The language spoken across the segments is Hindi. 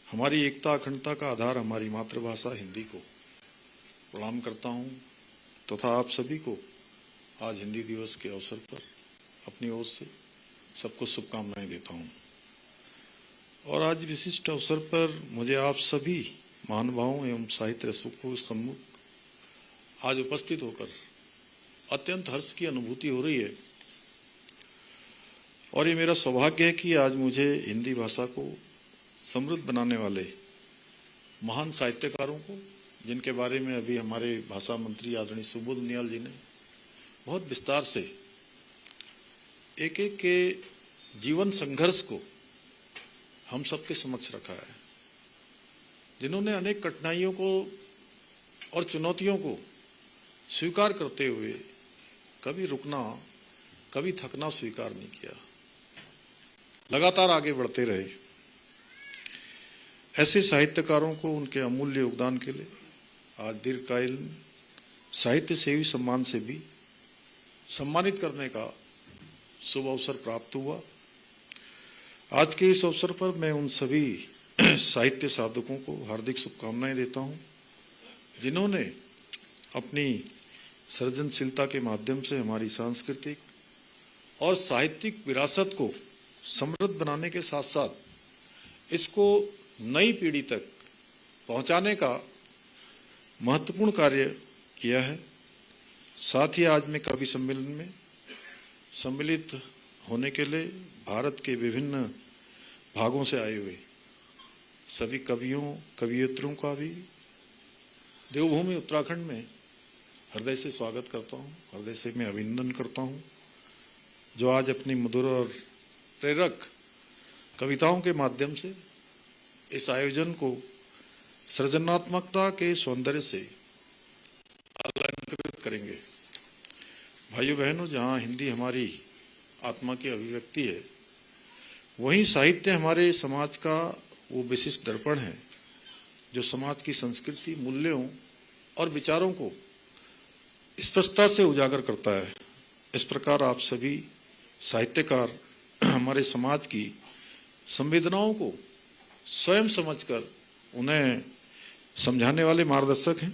हमारी एकता अखंडता का आधार हमारी मातृभाषा हिंदी को प्रणाम करता हूं तथा आप सभी को आज हिंदी दिवस के अवसर पर अपनी ओर से सबको शुभकामनाएं देता हूं। और आज विशिष्ट अवसर पर मुझे आप सभी महानुभावों एवं साहित्य रसिकों के सम्मुख आज उपस्थित होकर अत्यंत हर्ष की अनुभूति हो रही है। और ये मेरा सौभाग्य है कि आज मुझे हिंदी भाषा को समृद्ध बनाने वाले महान साहित्यकारों को, जिनके बारे में अभी हमारे भाषा मंत्री आदरणीय सुबोध उनियाल जी ने बहुत विस्तार से एक एक के जीवन संघर्ष को हम सबके समक्ष रखा है, जिन्होंने अनेक कठिनाइयों को और चुनौतियों को स्वीकार करते हुए कभी रुकना, कभी थकना स्वीकार नहीं किया, लगातार आगे बढ़ते रहे। ऐसे साहित्यकारों को उनके अमूल्य योगदान के लिए आज दीर्घकालीन साहित्य सेवी सम्मान से भी सम्मानित करने का शुभ अवसर प्राप्त हुआ। आज के इस अवसर पर मैं उन सभी साहित्य साधकों को हार्दिक शुभकामनाएं देता हूं, जिन्होंने अपनी सृजनशीलता के माध्यम से हमारी सांस्कृतिक और साहित्यिक विरासत को समृद्ध बनाने के साथ साथ इसको नई पीढ़ी तक पहुंचाने का महत्वपूर्ण कार्य किया है। साथ ही आज मैं कवि सम्मेलन में सम्मिलित होने के लिए भारत के विभिन्न भागों से आए हुए सभी कवियों कवियत्रियों का भी देवभूमि उत्तराखंड में हृदय से स्वागत करता हूं, हृदय से मैं अभिनंदन करता हूं, जो आज अपनी मधुर और प्रेरक कविताओं के माध्यम से इस आयोजन को सृजनात्मकता के सौंदर्य से अलंकृत करेंगे। भाइयों बहनों, जहां हिंदी हमारी आत्मा की अभिव्यक्ति है, वहीं साहित्य हमारे समाज का वो विशिष्ट दर्पण है जो समाज की संस्कृति, मूल्यों और विचारों को स्पष्टता से उजागर करता है। इस प्रकार आप सभी साहित्यकार हमारे समाज की संवेदनाओं को स्वयं समझकर उन्हें समझाने वाले मार्गदर्शक हैं।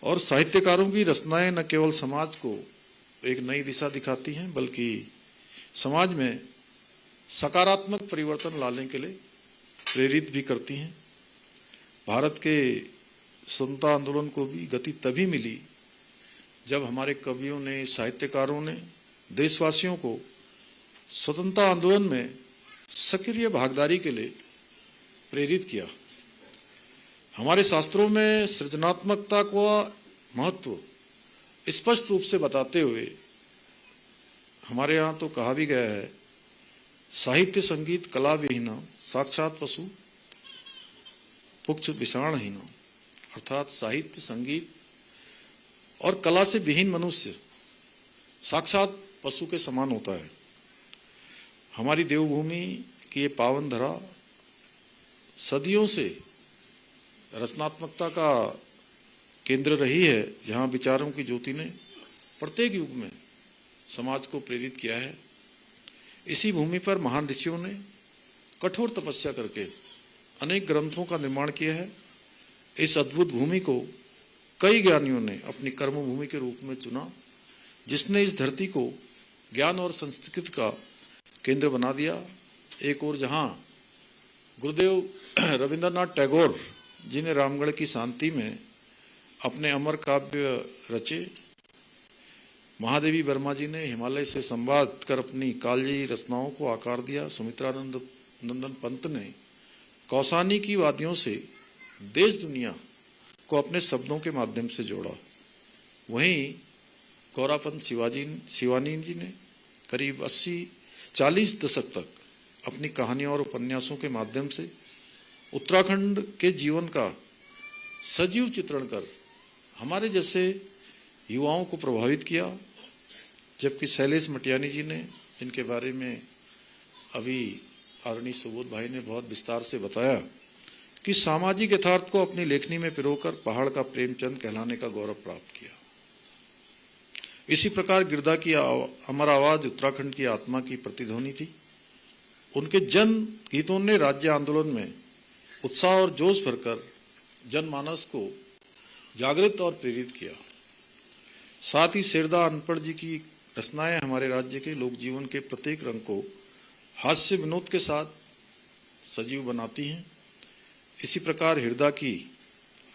और साहित्यकारों की रचनाएं न केवल समाज को एक नई दिशा दिखाती हैं, बल्कि समाज में सकारात्मक परिवर्तन लाने के लिए प्रेरित भी करती हैं। भारत के स्वतंत्रता आंदोलन को भी गति तभी मिली जब हमारे कवियों ने, साहित्यकारों ने देशवासियों को स्वतंत्रता आंदोलन में सक्रिय भागीदारी के लिए प्रेरित किया। हमारे शास्त्रों में सृजनात्मकता का महत्व स्पष्ट रूप से बताते हुए हमारे यहाँ तो कहा भी गया है, साहित्य संगीत कला विहीना साक्षात पशु पुक्ष विषाणहीन। अर्थात साहित्य, संगीत और कला से विहीन मनुष्य साक्षात पशु के समान होता है। हमारी देवभूमि की ये पावन धरा सदियों से रचनात्मकता का केंद्र रही है, जहां विचारों की ज्योति ने प्रत्येक युग में समाज को प्रेरित किया है। इसी भूमि पर महान ऋषियों ने कठोर तपस्या करके अनेक ग्रंथों का निर्माण किया है। इस अद्भुत भूमि को कई ज्ञानियों ने अपनी कर्म भूमि के रूप में चुना, जिसने इस धरती को ज्ञान और संस्कृति का केंद्र बना दिया। एक और जहां गुरुदेव रविंद्रनाथ टैगोर जी ने रामगढ़ की शांति में अपने अमर काव्य रचे, महादेवी वर्मा जी ने हिमालय से संवाद कर अपनी कालजयी रचनाओं को आकार दिया, सुमित्रानंद नंदन पंत ने कौसानी की वादियों से देश दुनिया को अपने शब्दों के माध्यम से जोड़ा, वहीं गौरापंत शिवानी जी ने करीब 40 दशक तक अपनी कहानियों और उपन्यासों के माध्यम से उत्तराखंड के जीवन का सजीव चित्रण कर हमारे जैसे युवाओं को प्रभावित किया। जबकि शैलेश मटियानी जी ने, जिनके बारे में अभी आदरणीय सुबोध भाई ने बहुत विस्तार से बताया, कि सामाजिक यथार्थ को अपनी लेखनी में पिरोकर पहाड़ का प्रेमचंद कहलाने का गौरव प्राप्त किया। इसी प्रकार गिरधा की अमर आवाज उत्तराखंड की आत्मा की प्रतिध्वनि थी। उनके जन गीतों ने राज्य आंदोलन में उत्साह और जोश भरकर जनमानस को जागृत और प्रेरित किया। साथ ही शेरदा अनपढ़ जी की रचनाएं हमारे राज्य के लोक जीवन के प्रत्येक रंग को हास्य विनोद के साथ सजीव बनाती हैं। इसी प्रकार हिरदा की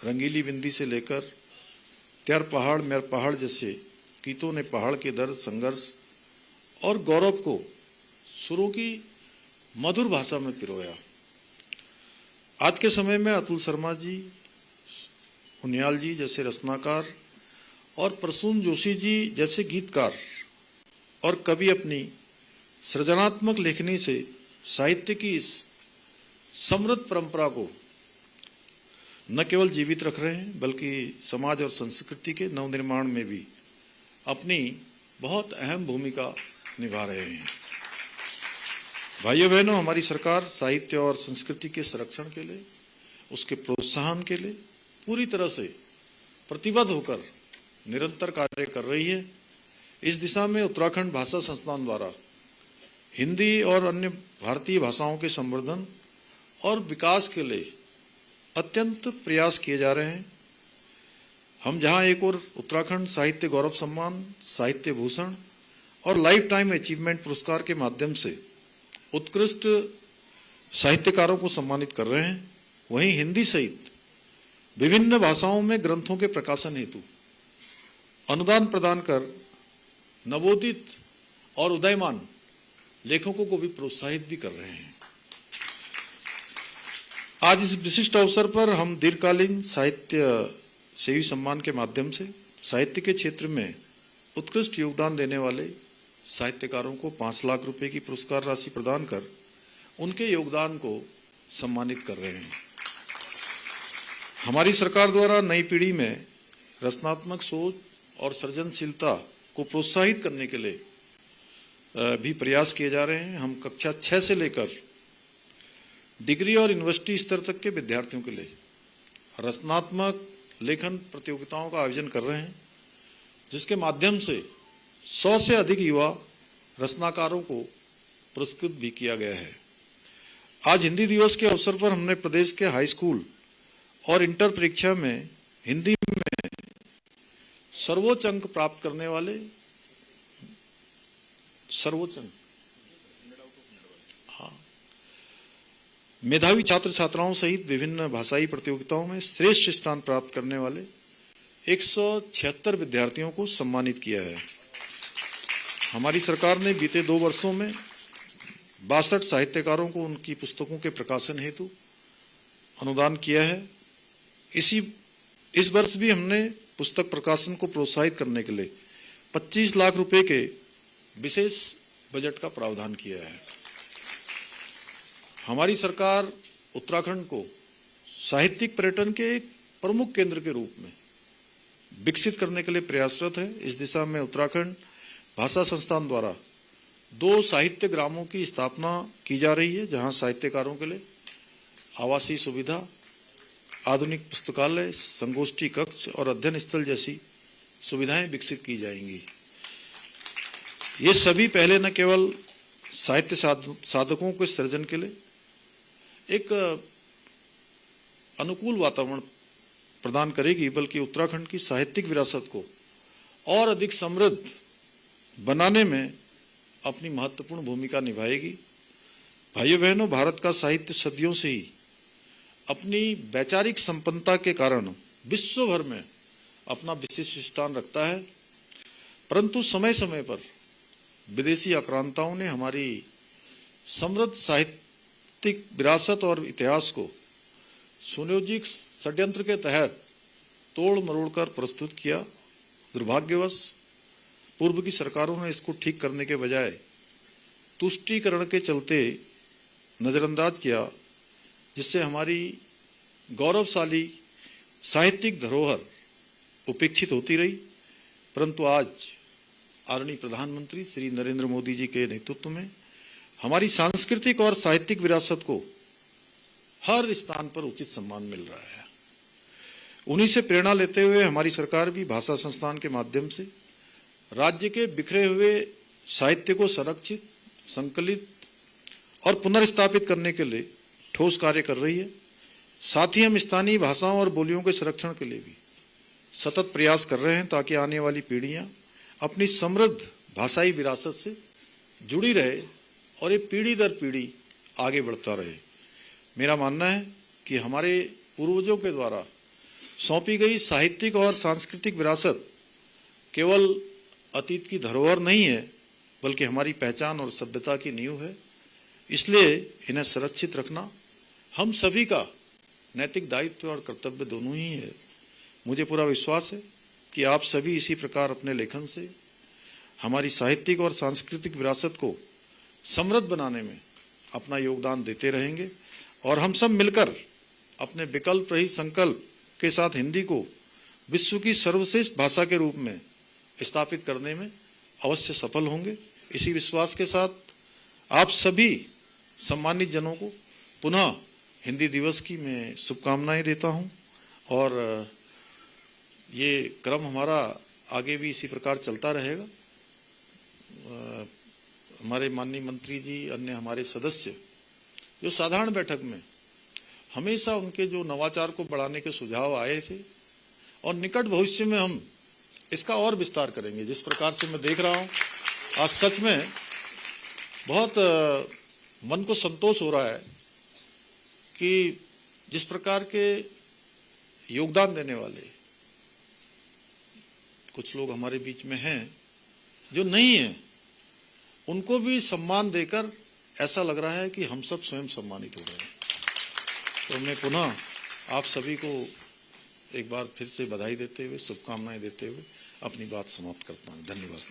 रंगीली बिंदी से लेकर त्यार पहाड़ मेर पहाड़ जैसे गीतों ने पहाड़ के दर्द, संघर्ष और गौरव को सुरों की मधुर भाषा में पिरोया। आज के समय में अतुल शर्मा जी, उनियाल जी जैसे रचनाकार और प्रसून जोशी जी जैसे गीतकार और कवि अपनी सृजनात्मक लेखनी से साहित्य की इस समृद्ध परंपरा को न केवल जीवित रख रहे हैं बल्कि समाज और संस्कृति के नवनिर्माण में भी अपनी बहुत अहम भूमिका निभा रहे हैं। भाइयों बहनों, हमारी सरकार साहित्य और संस्कृति के संरक्षण के लिए, उसके प्रोत्साहन के लिए पूरी तरह से प्रतिबद्ध होकर निरंतर कार्य कर रही है। इस दिशा में उत्तराखंड भाषा संस्थान द्वारा हिंदी और अन्य भारतीय भाषाओं के संवर्धन और विकास के लिए अत्यंत प्रयास किए जा रहे हैं। हम जहां एक और उत्तराखंड साहित्य गौरव सम्मान, साहित्य भूषण और लाइफ टाइम अचीवमेंट पुरस्कार के माध्यम से उत्कृष्ट साहित्यकारों को सम्मानित कर रहे हैं, वहीं हिंदी सहित विभिन्न भाषाओं में ग्रंथों के प्रकाशन हेतु अनुदान प्रदान कर नवोदित और उदयमान लेखकों को भी प्रोत्साहित भी कर रहे हैं। आज इस विशिष्ट अवसर पर हम दीर्घकालीन साहित्य सेवी सम्मान के माध्यम से साहित्य के क्षेत्र में उत्कृष्ट योगदान देने वाले साहित्यकारों को 5 लाख रुपए की पुरस्कार राशि प्रदान कर उनके योगदान को सम्मानित कर रहे हैं। हमारी सरकार द्वारा नई पीढ़ी में रचनात्मक सोच और सृजनशीलता को प्रोत्साहित करने के लिए भी प्रयास किए जा रहे हैं। हम कक्षा 6 से लेकर डिग्री और यूनिवर्सिटी स्तर तक के विद्यार्थियों के लिए रचनात्मक लेखन प्रतियोगिताओं का आयोजन कर रहे हैं, जिसके माध्यम से 100 से अधिक युवा रचनाकारों को पुरस्कृत भी किया गया है। आज हिंदी दिवस के अवसर पर हमने प्रदेश के हाई स्कूल और इंटर परीक्षा में हिंदी में सर्वोच्च अंक प्राप्त करने वाले मेधावी छात्र छात्राओं सहित विभिन्न भाषाई प्रतियोगिताओं में श्रेष्ठ स्थान प्राप्त करने वाले 176 विद्यार्थियों को सम्मानित किया है। हमारी सरकार ने बीते 2 वर्षों में 62 साहित्यकारों को उनकी पुस्तकों के प्रकाशन हेतु अनुदान किया है। इस वर्ष भी हमने पुस्तक प्रकाशन को प्रोत्साहित करने के लिए 25 लाख रुपए के विशेष बजट का प्रावधान किया है। हमारी सरकार उत्तराखंड को साहित्यिक पर्यटन के एक प्रमुख केंद्र के रूप में विकसित करने के लिए प्रयासरत है। इस दिशा में उत्तराखंड भाषा संस्थान द्वारा 2 साहित्य ग्रामों की स्थापना की जा रही है, जहां साहित्यकारों के लिए आवासीय सुविधा, आधुनिक पुस्तकालय, संगोष्ठी कक्ष और अध्ययन स्थल जैसी सुविधाएं विकसित की जाएंगी। ये सभी पहले न केवल साहित्य साधकों के सृजन के लिए एक अनुकूल वातावरण प्रदान करेगी, बल्कि उत्तराखंड की साहित्यिक विरासत को और अधिक समृद्ध बनाने में अपनी महत्वपूर्ण भूमिका निभाएगी। भाइयों बहनों, भारत का साहित्य सदियों से ही अपनी वैचारिक संपन्नता के कारण विश्व भर में अपना विशिष्ट स्थान रखता है, परंतु समय समय पर विदेशी आक्रांताओं ने हमारी समृद्ध साहित्यिक विरासत और इतिहास को सुनियोजित षड्यंत्र के तहत तोड़ मरोड़कर प्रस्तुत किया। दुर्भाग्यवश पूर्व की सरकारों ने इसको ठीक करने के बजाय तुष्टीकरण के चलते नजरअंदाज किया, जिससे हमारी गौरवशाली साहित्यिक धरोहर उपेक्षित होती रही। परंतु आज आदरणीय प्रधानमंत्री श्री नरेंद्र मोदी जी के नेतृत्व में हमारी सांस्कृतिक और साहित्यिक विरासत को हर स्थान पर उचित सम्मान मिल रहा है। उन्हीं से प्रेरणा लेते हुए हमारी सरकार भी भाषा संस्थान के माध्यम से राज्य के बिखरे हुए साहित्य को संरक्षित, संकलित और पुनर्स्थापित करने के लिए ठोस कार्य कर रही है। साथ ही हम स्थानीय भाषाओं और बोलियों के संरक्षण के लिए भी सतत प्रयास कर रहे हैं ताकि आने वाली पीढ़ियां अपनी समृद्ध भाषाई विरासत से जुड़ी रहे और ये पीढ़ी दर पीढ़ी आगे बढ़ता रहे। मेरा मानना है कि हमारे पूर्वजों के द्वारा सौंपी गई साहित्यिक और सांस्कृतिक विरासत केवल अतीत की धरोहर नहीं है, बल्कि हमारी पहचान और सभ्यता की नींव है। इसलिए इन्हें सुरक्षित रखना हम सभी का नैतिक दायित्व और कर्तव्य दोनों ही है। मुझे पूरा विश्वास है कि आप सभी इसी प्रकार अपने लेखन से हमारी साहित्यिक और सांस्कृतिक विरासत को समृद्ध बनाने में अपना योगदान देते रहेंगे और हम सब मिलकर अपने विकल्प रहित संकल्प के साथ हिंदी को विश्व की सर्वश्रेष्ठ भाषा के रूप में स्थापित करने में अवश्य सफल होंगे। इसी विश्वास के साथ आप सभी सम्मानित जनों को पुनः हिंदी दिवस की मैं शुभकामनाएं देता हूं और ये क्रम हमारा आगे भी इसी प्रकार चलता रहेगा। हमारे माननीय मंत्री जी, अन्य हमारे सदस्य जो साधारण बैठक में हमेशा उनके जो नवाचार को बढ़ाने के सुझाव आए थे और निकट भविष्य में हम इसका और विस्तार करेंगे। जिस प्रकार से मैं देख रहा हूं आज सच में बहुत मन को संतोष हो रहा है कि जिस प्रकार के योगदान देने वाले कुछ लोग हमारे बीच में हैं जो नहीं हैं, उनको भी सम्मान देकर ऐसा लग रहा है कि हम सब स्वयं सम्मानित हो रहे हैं। तो मैं पुनः आप सभी को एक बार फिर से बधाई देते हुए, शुभकामनाएं देते हुए अपनी बात समाप्त करता हूं। धन्यवाद।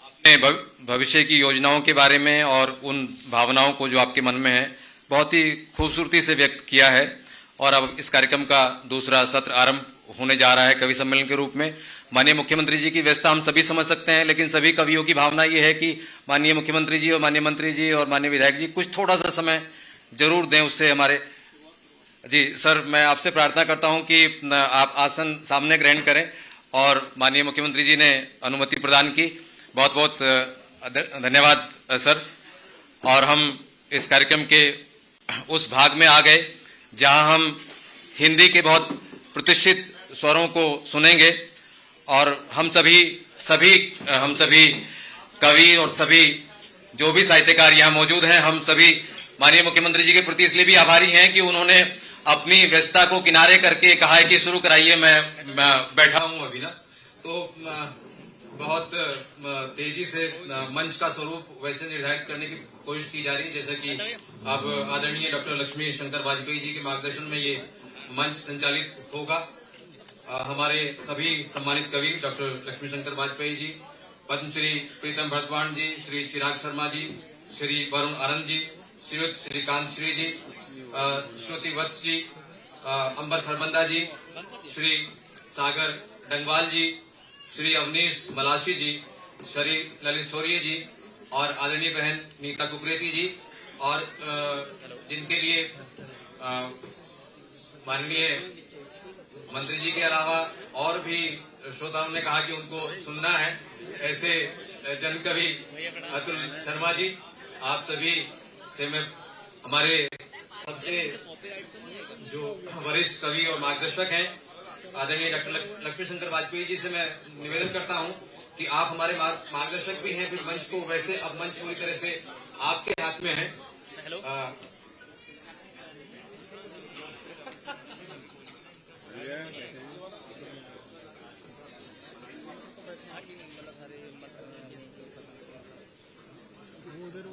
आपने भविष्य की योजनाओं के बारे में और उन भावनाओं को जो आपके मन में है बहुत ही खूबसूरती से व्यक्त किया है और अब इस कार्यक्रम का दूसरा सत्र आरंभ होने जा रहा है कवि सम्मेलन के रूप में। माननीय मुख्यमंत्री जी की व्यस्तता हम सभी समझ सकते हैं, लेकिन सभी कवियों की भावना ये है कि माननीय मुख्यमंत्री जी और माननीय मंत्री जी और माननीय विधायक जी कुछ थोड़ा सा समय जरूर दें। उससे हमारे जी सर, मैं आपसे प्रार्थना करता हूं कि आप आसन सामने ग्रहण करें और माननीय मुख्यमंत्री जी ने अनुमति प्रदान की। बहुत बहुत धन्यवाद सर। और हम इस कार्यक्रम के उस भाग में आ गए जहां हम हिंदी के बहुत प्रतिष्ठित स्वरों को सुनेंगे और हम सभी कवि और सभी जो भी साहित्यकार यहाँ मौजूद हैं, हम सभी माननीय मुख्यमंत्री जी के प्रति इसलिए भी आभारी हैं कि उन्होंने अपनी व्यस्तता को किनारे करके कहा है कि शुरू कराइए, मैं बैठा हूं अभी ना। तो बहुत तेजी से मंच का स्वरूप वैसे निर्धारित करने की कोशिश की जा रही है जैसे कि अब आदरणीय डॉक्टर लक्ष्मी शंकर वाजपेयी जी के मार्गदर्शन में ये मंच संचालित होगा। हमारे सभी सम्मानित कवि डॉक्टर लक्ष्मी शंकर वाजपेयी जी, पद्मश्री प्रीतम भरतवाण जी, श्री चिराग शर्मा जी, श्री वरुण आनंद जी, श्रीयुत श्रीकांत श्री जी, श्रुति वत्स जी, अंबर खरबंदा जी, श्री सागर डंगवाल जी, श्री अवनीश मलाशी जी, श्री ललित शौर्य जी और आदरणीय बहन नीता कुकरेती जी और जिनके लिए माननीय मंत्री जी के अलावा और भी श्रोताओं ने कहा कि उनको सुनना है, ऐसे जन कवि अतुल शर्मा जी, आप सभी से मैं हमारे सबसे जो वरिष्ठ कवि और मार्गदर्शक हैं आदरणीय डॉक्टर लक्ष्मी शंकर वाजपेयी जी से मैं निवेदन करता हूं कि आप हमारे मार्गदर्शक भी हैं, फिर मंच को वैसे अब मंच पूरी तरह से आपके हाथ में है। उधर